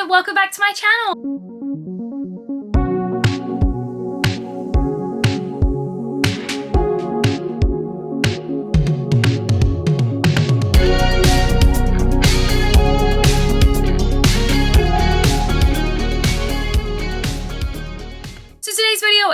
welcome back to my channel.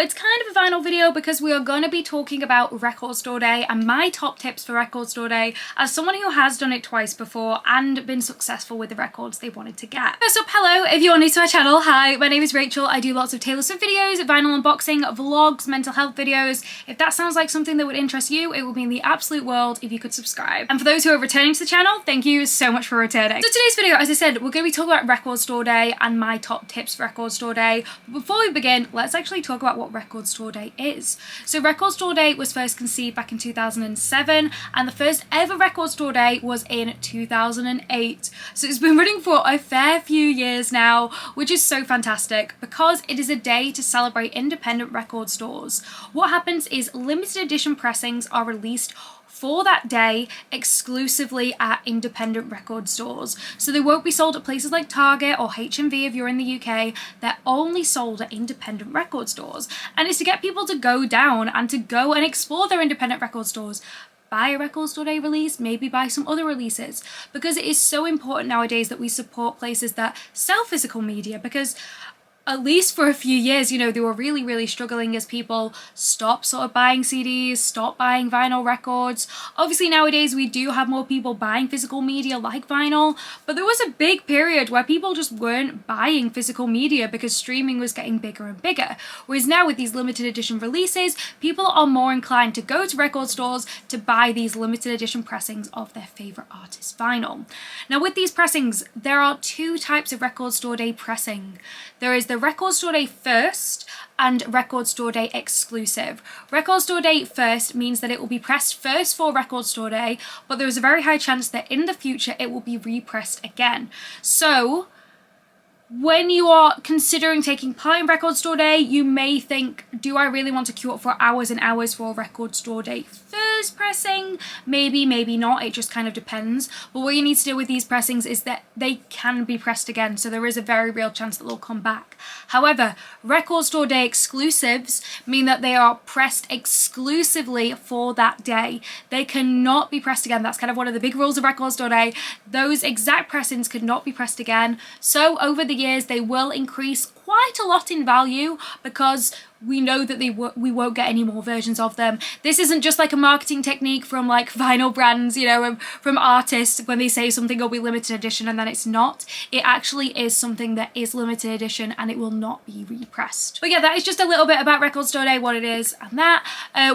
It's kind of a final video because we are going to be talking about record store day and my top tips for record store day as someone who has done it twice before and been successful with the records they wanted to get. First up, hello, if you're new to my channel, hi, my name is Rachel. I do lots of Taylor Swift videos, vinyl unboxing, vlogs, mental health videos. If that sounds like something that would interest you, it would mean the absolute world if you could subscribe. And for those who are returning to the channel, thank you so much for returning. So today's video, as I said, we're going to be talking about record store day and my top tips for record store day. But before we begin, let's actually talk about what record store day is. So record store day was first conceived back in 2007 and the first ever record store day was in 2008. So it's been running for a fair few years now, which is so fantastic because it is a day to celebrate independent record stores. What happens is limited edition pressings are released for that day exclusively at independent record stores. So they won't be sold at places like Target or HMV if you're in the UK. They're only sold at independent record stores. And it's to get people to go down and to go and explore their independent record stores. Buy a record store day release, maybe buy some other releases, because it is so important nowadays that we support places that sell physical media, because at least for a few years, you know, they were really struggling as people stopped sort of buying CDs, stopped buying vinyl records. Obviously nowadays we do have more people buying physical media like vinyl, but there was a big period where people just weren't buying physical media because streaming was getting bigger and bigger. Whereas now with these limited edition releases, people are more inclined to go to record stores to buy these limited edition pressings of their favorite artist's vinyl. Now with these pressings, there are two types of record store day pressing. There is the record store day first and record store day exclusive. Record store day first means that it will be pressed first for record store day, but there is a very high chance that in the future it will be repressed again. So when you are considering taking part in record store day, you may think, do I really want to queue up for hours and hours for a record store day first pressing? Maybe, maybe not, it just kind of depends. But what you need to do with these pressings is that they can be pressed again, so there is a very real chance that they'll come back. However, record store day exclusives mean that they are pressed exclusively for that day. They cannot be pressed again. That's kind of one of the big rules of record store day. Those exact pressings could not be pressed again. So over the years, they will increase quite a lot in value because we know that we won't get any more versions of them. This isn't just like a marketing technique from like vinyl brands, you know, from artists when they say something will be limited edition and then it's not. It actually is something that is limited edition and it will not be repressed. But yeah, that is just a little bit about record store day, what it is and that.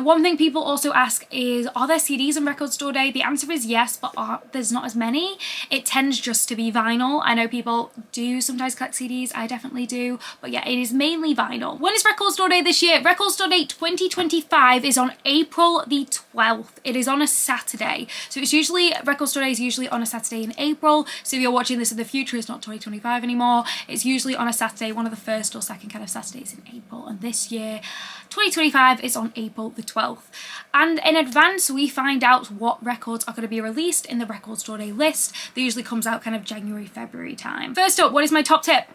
One thing people also ask is, are there CDs on record store day? The answer is yes, but there's not as many. It tends just to be vinyl. I know people do sometimes collect CDs, I definitely do, but yeah, it is mainly vinyl. When is record store day this year? Record store day 2025 is on April the 12th. It is on a Saturday. So it's usually, record store day is usually on a Saturday in April. So if you're watching this in the future, it's not 2025 anymore. It's usually on a Saturday, one of the first or second kind of Saturdays in April. And this year, 2025 is on April the 12th. And in advance, we find out what records are going to be released in the record store day list. That usually comes out kind of January, February time. First up, what is my top tip?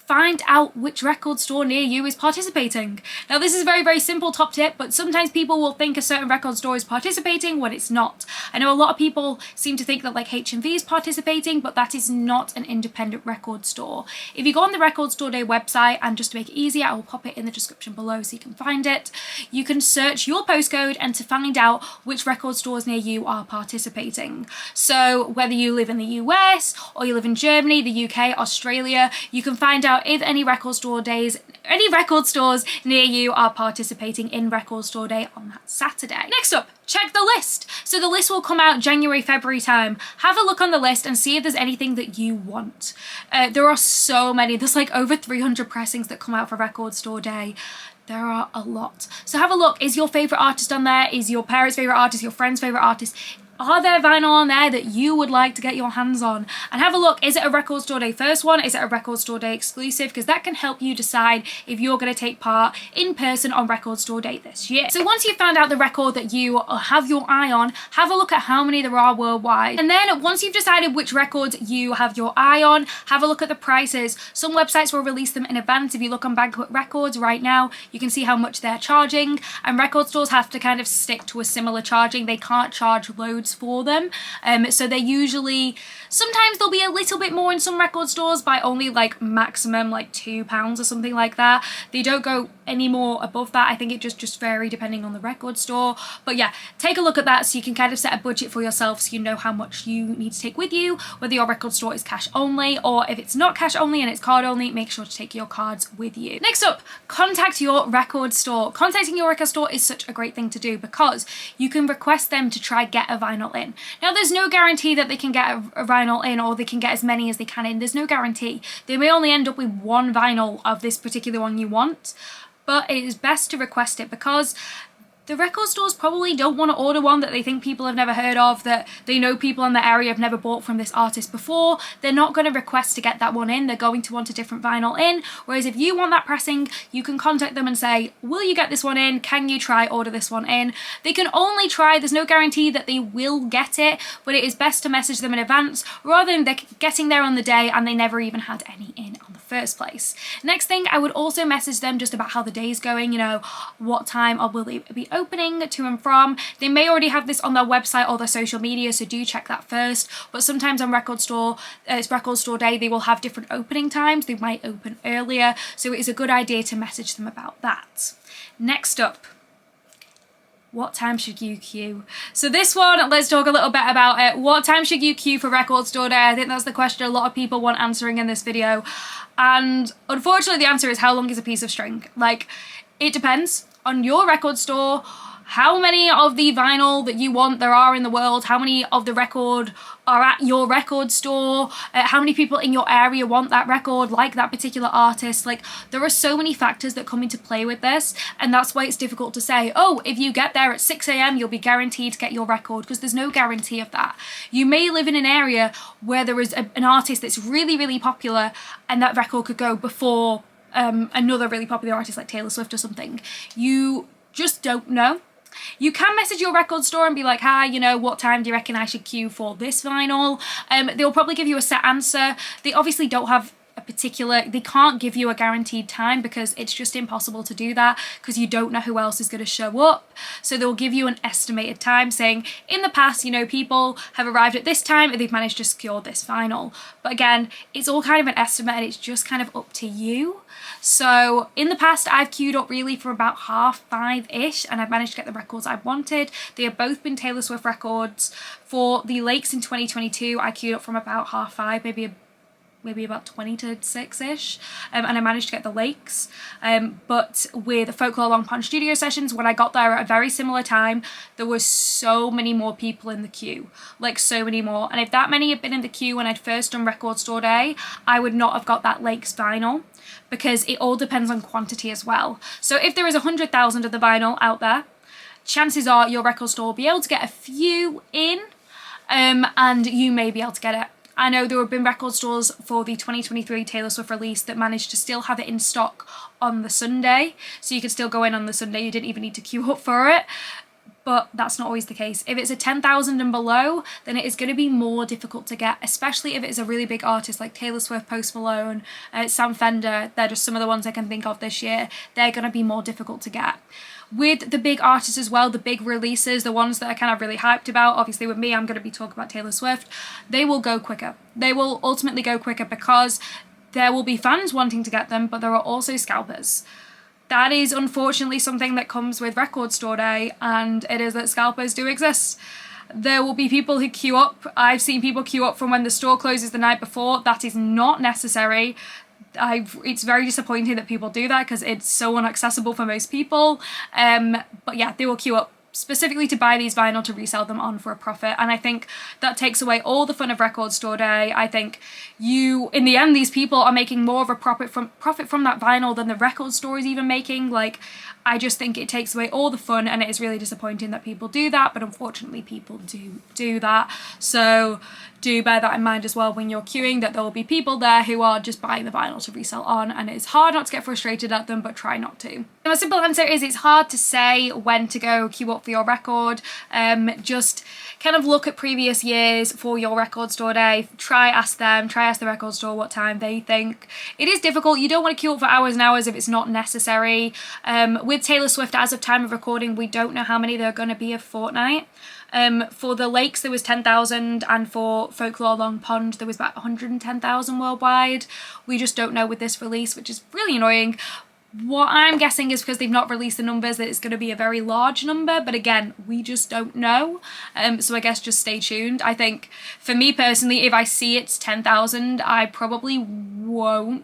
Find out which record store near you is participating. Now this is a very simple top tip, but sometimes people will think a certain record store is participating when it's not. I know a lot of people seem to think that like HMV is participating, but that is not an independent record store. If you go on the record store day website, and just to make it easier, I will pop it in the description below so you can find it, you can search your postcode and to find out which record stores near you are participating. So whether you live in the US or you live in Germany, the UK, Australia, you can find out if any record stores near you are participating in record store day on that Saturday. Next up, check the list. So the list will come out January, February time. Have a look on the list and see if there's anything that you want. There are so many. There's like over 300 pressings that come out for record store day. There are a lot. So have a look. Is your favorite artist on there? Is your parents' favorite artist, your friend's favorite artist? Are there vinyl on there that you would like to get your hands on? And have a look, is it a Record Store Day first one? Is it a Record Store Day exclusive? Because that can help you decide if you're going to take part in person on Record Store Day this year. So once you've found out the record that you have your eye on, have a look at how many there are worldwide. And then once you've decided which records you have your eye on, have a look at the prices. Some websites will release them in advance. If you look on Banquet Records right now, you can see how much they're charging, and record stores have to kind of stick to a similar charging. They can't charge loads for them, so they're usually, sometimes they'll be a little bit more in some record stores by only like maximum like £2 or something like that. They don't go any more above that. I think it just vary depending on the record store. But yeah, take a look at that so you can kind of set a budget for yourself, so you know how much you need to take with you, whether your record store is cash only, or if it's not cash only and it's card only, make sure to take your cards with you. Next up, contact your record store. Contacting your record store is such a great thing to do because you can request them to try get a vinyl in. Now there's no guarantee that they can get a vinyl in, or they can get as many as they can in. There's no guarantee. They may only end up with one vinyl of this particular one you want, but it is best to request it because the record stores probably don't want to order one that they think people have never heard of, that they know people in the area have never bought from this artist before. They're not going to request to get that one in. They're going to want a different vinyl in. Whereas if you want that pressing, you can contact them and say, will you get this one in? Can you try order this one in? They can only try. There's no guarantee that they will get it, but it is best to message them in advance rather than they're getting there on the day and they never even had any in on the first place. Next thing, I would also message them just about how the day's going, you know, what time or will they be opening to and from. They may already have this on their website or their social media, so do check that first. But sometimes on it's Record Store Day, they will have different opening times. They might open earlier, so it is a good idea to message them about that. Next up, what time should you queue? So this one, let's talk a little bit about it. What time should you queue for Record Store Day? I think that's the question a lot of people want answering in this video. And unfortunately the answer is, how long is a piece of string? Like, it depends on your record store, how many of the vinyl that you want there are in the world, how many of the record are at your record store, how many people in your area want that record, like that particular artist. Like, there are so many factors that come into play with this, and that's why it's difficult to say, oh, if you get there at 6 AM, you'll be guaranteed to get your record, because there's no guarantee of that. You may live in an area where there is an artist that's really, really popular, and that record could go before another really popular artist like Taylor Swift or something. You just don't know. You can message your record store and be like, hi, you know, what time do you reckon I should queue for this vinyl? They'll probably give you a set answer. They obviously don't have a particular, they can't give you a guaranteed time because it's just impossible to do that because you don't know who else is going to show up. So they'll give you an estimated time saying, in the past, you know, people have arrived at this time and they've managed to secure this vinyl. But again, it's all kind of an estimate and it's just kind of up to you. So in the past, I've queued up really for about 5:30-ish and I've managed to get the records I wanted. They have both been Taylor Swift records. For the Lakes in 2022, I queued up from about 5:30, maybe about 20 to 6-ish, and I managed to get the Lakes. But with Folklore Long Pond studio sessions, when I got there at a very similar time, there was so many more people in the queue, like so many more. And if that many had been in the queue when I'd first done Record Store Day, I would not have got that Lakes vinyl, because it all depends on quantity as well. So if there is 100,000 of the vinyl out there, chances are your record store will be able to get a few in, and you may be able to get it. I know there have been record stores for the 2023 Taylor Swift release that managed to still have it in stock on the Sunday, so you could still go in on the Sunday, you didn't even need to queue up for it. But that's not always the case. If it's a 10,000 and below, then it is going to be more difficult to get, especially if it's a really big artist like Taylor Swift, Post Malone, Sam Fender. They're just some of the ones I can think of this year. They're going to be more difficult to get. With the big artists as well, the big releases, the ones that are kind of really hyped about, obviously with me, I'm going to be talking about Taylor Swift, they will go quicker. They will ultimately go quicker because there will be fans wanting to get them, but there are also scalpers. That is unfortunately something that comes with Record Store Day, and it is that scalpers do exist. There will be people who queue up. I've seen people queue up from when the store closes the night before. That is not necessary. It's very disappointing that people do that because it's so inaccessible for most people. But yeah, they will queue up specifically to buy these vinyl to resell them on for a profit, and I think that takes away all the fun of record store day. I think in the end, these people are making more of a profit from that vinyl than the record store is even making. Like, I just think it takes away all the fun, and it is really disappointing that people do that, but unfortunately people do that. So do bear that in mind as well when you're queuing, that there will be people there who are just buying the vinyl to resell on, and it's hard not to get frustrated at them, but try not to. And the simple answer is it's hard to say when to go queue up for your record. Just kind of look at previous years for your record store day. Try ask the record store what time they think. It is difficult. You don't want to queue up for hours and hours if it's not necessary. With Taylor Swift, as of time of recording, we don't know how many there are going to be a fortnight. For the Lakes there was 10,000, and for Folklore Long Pond there was about 110,000 worldwide. We just don't know with this release, which is really annoying. What I'm guessing is because they've not released the numbers that it's going to be a very large number, but again, we just don't know. So I guess just stay tuned. I think for me personally, if I see it's 10,000, I probably won't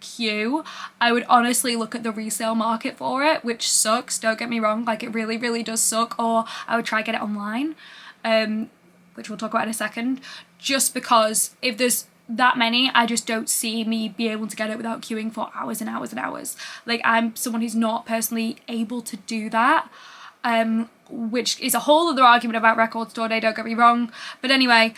queue. I would honestly look at the resale market for it, which sucks, don't get me wrong, like it really, really does suck, or I would try get it online, which we'll talk about in a second, just because if there's that many, I just don't see me be able to get it without queuing for hours and hours and hours. Like, I'm someone who's not personally able to do that, which is a whole other argument about record store day, don't get me wrong, but anyway,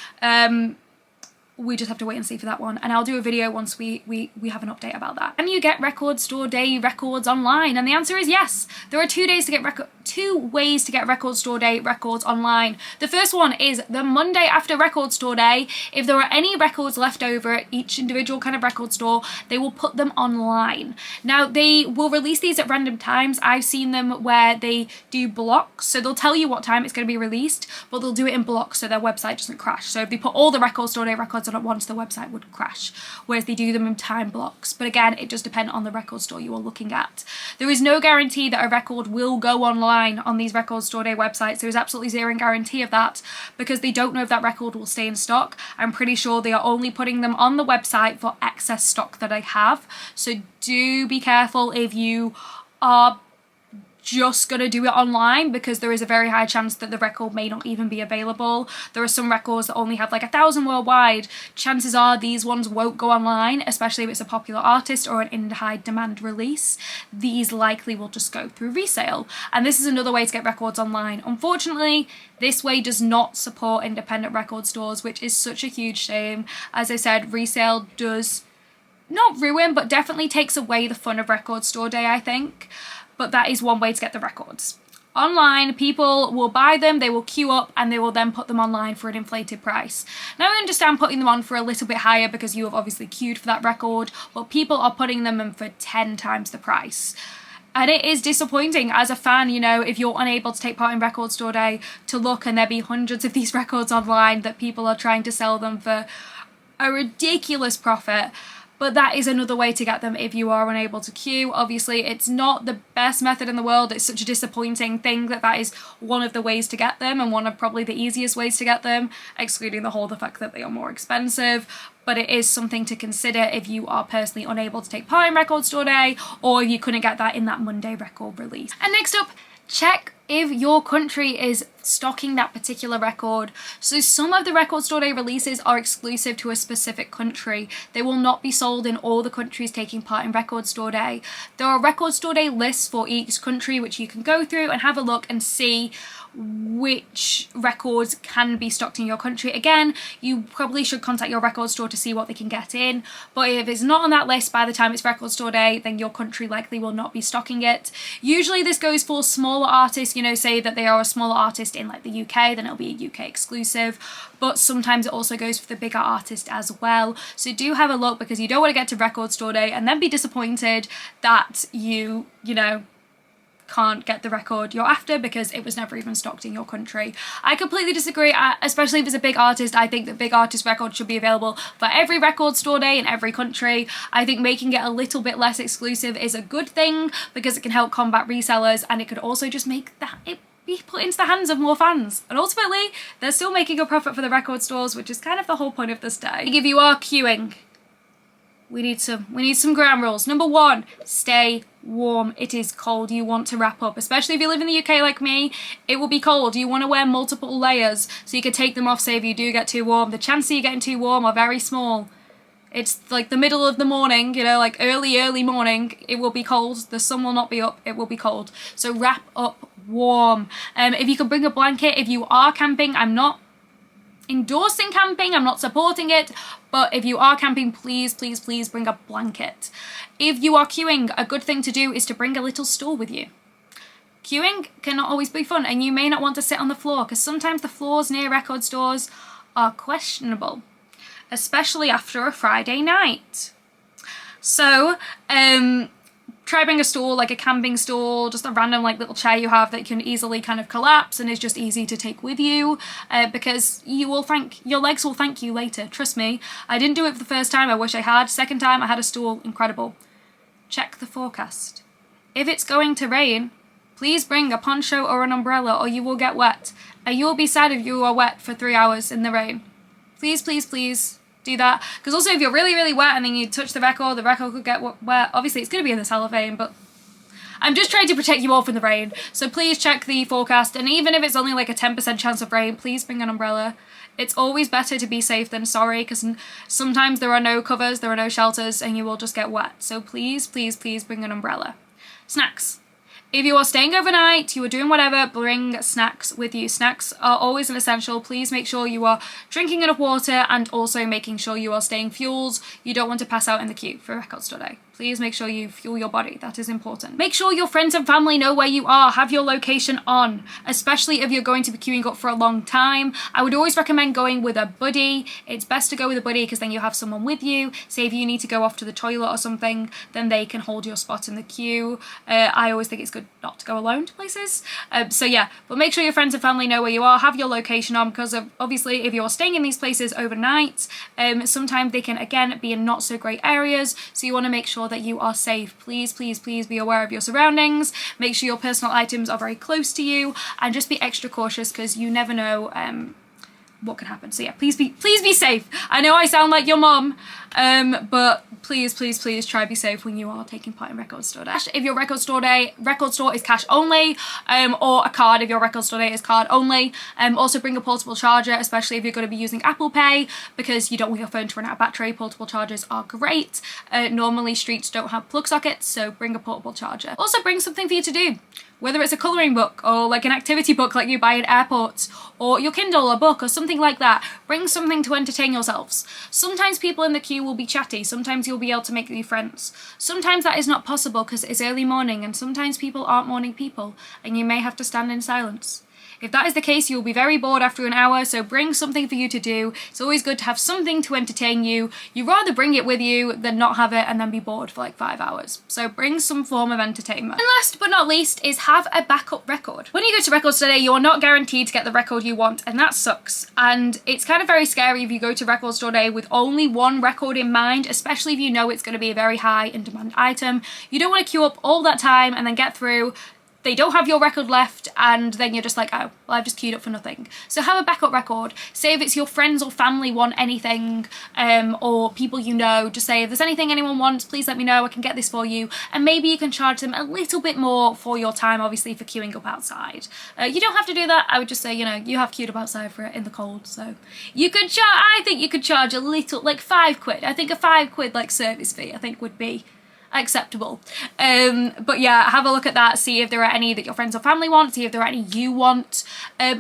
we just have to wait and see for that one, and I'll do a video once we have an update about that. Can you get record store day records online? And the answer is yes. There are two ways to get record store day records online. The first one is the Monday after record store day. If there are any records left over at each individual kind of record store, they will put them online. Now, they will release these at random times. I've seen them where they do blocks, so they'll tell you what time it's going to be released, but they'll do it in blocks so their website doesn't crash. So if they put all the record store day records on at once, the website would crash, whereas they do them in time blocks. But again, it does depend on the record store you are looking at. There is no guarantee that a record will go online on these record store day websites. There is absolutely zero guarantee of that, because they don't know if that record will stay in stock. I'm pretty sure they are only putting them on the website for excess stock that I have. So do be careful if you are just gonna do it online, because there is a very high chance that the record may not even be available. There are some records that only have like 1,000 worldwide. Chances are these ones won't go online, especially if it's a popular artist or an in high demand release. These likely will just go through resale, and this is another way to get records online. Unfortunately, this way does not support independent record stores, which is such a huge shame. As I said, resale does not ruin, but definitely takes away the fun of record store day, I think. But that is one way to get the records. Online, people will buy them, they will queue up, and they will then put them online for an inflated price. Now, I understand putting them on for a little bit higher because you have obviously queued for that record, but people are putting them in for 10 times the price. And it is disappointing as a fan, you know, if you're unable to take part in record store day, to look and there be hundreds of these records online that people are trying to sell them for a ridiculous profit. But that is another way to get them if you are unable to queue. Obviously, it's not the best method in the world. It's such a disappointing thing that is one of the ways to get them, and one of probably the easiest ways to get them, excluding the fact that they are more expensive. But it is something to consider if you are personally unable to take part in record store day, or if you couldn't get that in that Monday record release. And next up, check if your country is stocking that particular record. So some of the record store day releases are exclusive to a specific country. They will not be sold in all the countries taking part in record store day. There are record store day lists for each country which you can go through and have a look and see which records can be stocked in your country. Again, you probably should contact your record store to see what they can get in, but if it's not on that list by the time it's record store day, then your country likely will not be stocking it. Usually this goes for smaller artists, you know, say that they are a smaller artist in like the UK, then it'll be a UK exclusive, but sometimes it also goes for the bigger artist as well. So do have a look, because you don't want to get to record store day and then be disappointed that you know, can't get the record you're after because it was never even stocked in your country. I completely disagree, especially if it's a big artist. I think that big artist records should be available for every record store day in every country. I think making it a little bit less exclusive is a good thing because it can help combat resellers, and it could also just make it be put into the hands of more fans. And ultimately, they're still making a profit for the record stores, which is kind of the whole point of this day. If you are queuing, we need some ground rules. Number one, stay warm. It is cold. You want to wrap up, especially if you live in the UK like me. It will be cold. You want to wear multiple layers so you can take them off, say if you do get too warm. The chances of you getting too warm are very small. It's like the middle of the morning, you know, like early morning. It will be cold. The sun will not be up. It will be cold. So wrap up warm. If you can bring a blanket, if you are camping, I'm not endorsing camping, I'm not supporting it, but if you are camping, please bring a blanket. If you are queuing, a good thing to do is to bring a little stool with you. Queuing cannot always be fun, and you may not want to sit on the floor because sometimes the floors near record stores are questionable, especially after a Friday night. So try bring a stool, like a camping stool, just a random like little chair you have that can easily kind of collapse and is just easy to take with you, because your legs will thank you later. Trust me, I didn't do it for the first time. I wish I had. Second time I had a stool. Incredible. Check the forecast. If it's going to rain, please bring a poncho or an umbrella or you will get wet, and you will be sad if you are wet for 3 hours in the rain. Please do that, because also if you're really wet and then you touch the record could get wet. Obviously it's going to be in the cellophane, but I'm just trying to protect you all from the rain. So please check the forecast, and even if it's only like a 10% chance of rain, please bring an umbrella. It's always better to be safe than sorry, because sometimes there are no covers, there are no shelters, and you will just get wet. So please bring an umbrella. Snacks. If you are staying overnight, you are doing whatever, bring snacks with you. Snacks are always an essential. Please make sure you are drinking enough water and also making sure you are staying fueled. You don't want to pass out in the queue for record store day. Please make sure you fuel your body. That is important. Make sure your friends and family know where you are. Have your location on, especially if you're going to be queuing up for a long time. I would always recommend going with a buddy. It's best to go with a buddy because then you have someone with you. Say if you need to go off to the toilet or something, then they can hold your spot in the queue. I always think it's good not to go alone to places. So yeah, but make sure your friends and family know where you are. Have your location on, because obviously if you're staying in these places overnight, sometimes they can again be in not so great areas. So you want to make sure that you are safe. Please be aware of your surroundings. Make sure your personal items are very close to you, and just be extra cautious because you never know what could happen. So yeah, please be safe. I know I sound like your mom, but please try to be safe when you are taking part in record store day. If your record store is cash only, or a card if your record store day is card only. Also bring a portable charger, especially if you're going to be using Apple Pay, because you don't want your phone to run out of battery. Portable chargers are great. Normally streets don't have plug sockets, so bring a portable charger. Also bring something for you to do. Whether it's a colouring book or like an activity book like you buy at airports, or your Kindle, a book or something like that. Bring something to entertain yourselves. Sometimes people in the queue will be chatty, sometimes you'll be able to make new friends. Sometimes that is not possible because it's early morning, and sometimes people aren't morning people and you may have to stand in silence. If that is the case, you'll be very bored after an hour, so bring something for you to do. It's always good to have something to entertain you. You'd rather bring it with you than not have it and then be bored for like 5 hours. So bring some form of entertainment. And last but not least is have a backup record. When you go to record store day, you're not guaranteed to get the record you want, and that sucks. And it's kind of very scary if you go to record store day with only one record in mind, especially if you know it's going to be a very high in demand item. You don't want to queue up all that time and then get through, they don't have your record left, and then you're just like, oh, well, I've just queued up for nothing. So have a backup record. Say if it's your friends or family want anything, or people you know, just say, if there's anything anyone wants, please let me know, I can get this for you. And maybe you can charge them a little bit more for your time, obviously, for queuing up outside. You don't have to do that. I would just say, you know, you have queued up outside for it in the cold, so you could charge, I think you could charge a little, like £5. I think a £5 like service fee, I think would be acceptable. But yeah, have a look at that, see if there are any that your friends or family want, see if there are any you want,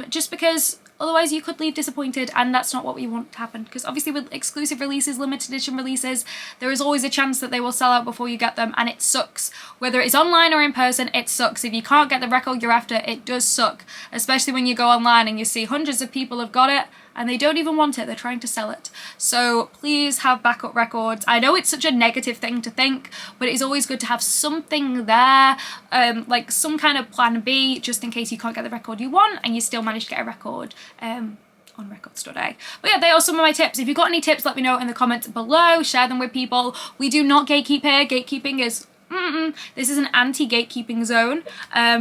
just because otherwise you could leave disappointed, and that's not what we want to happen, because obviously with exclusive releases, limited edition releases, there is always a chance that they will sell out before you get them, and it sucks. Whether it's online or in person, it sucks. If you can't get the record you're after, it does suck, especially when you go online and you see hundreds of people have got it and they don't even want it, they're trying to sell it. So please have backup records. I know it's such a negative thing to think, but it is always good to have something there, like some kind of plan B, just in case you can't get the record you want and you still manage to get a record on record store day. But yeah, they are some of my tips. If you've got any tips, let me know in the comments below, share them with people. We do not gatekeep here. Gatekeeping is This is an anti-gatekeeping zone,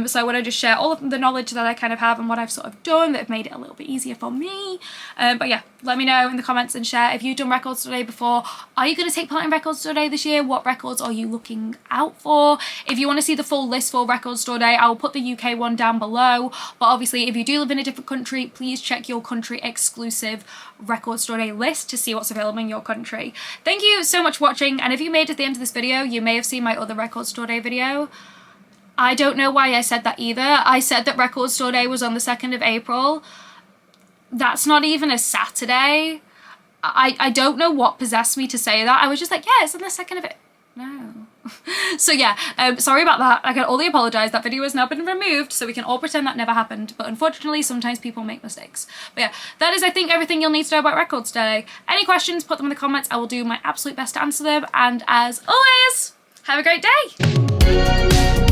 so I want to just share all of the knowledge that I kind of have and what I've sort of done that have made it a little bit easier for me. But yeah, let me know in the comments and share if you've done Record Store Day before. Are you going to take part in Record Store Day this year? What records are you looking out for? If you want to see the full list for Record Store Day, I'll put the UK one down below, but obviously if you do live in a different country, please check your country exclusive Record Store Day list to see what's available in your country. Thank you so much for watching, and if you made it to the end of this video, you may have seen my other Record Store Day video. I don't know why I said that either. I said that Record Store Day was on the 2nd of April. That's not even a Saturday. I don't know what possessed me to say that. I was just like, yeah, it's on the 2nd of April. No. So yeah, sorry about that. I can only apologise. That video has now been removed, so we can all pretend that never happened. But unfortunately, sometimes people make mistakes. But yeah, that is, I think, everything you'll need to know about Record Store Day. Any questions, put them in the comments. I will do my absolute best to answer them. And as always, have a great day.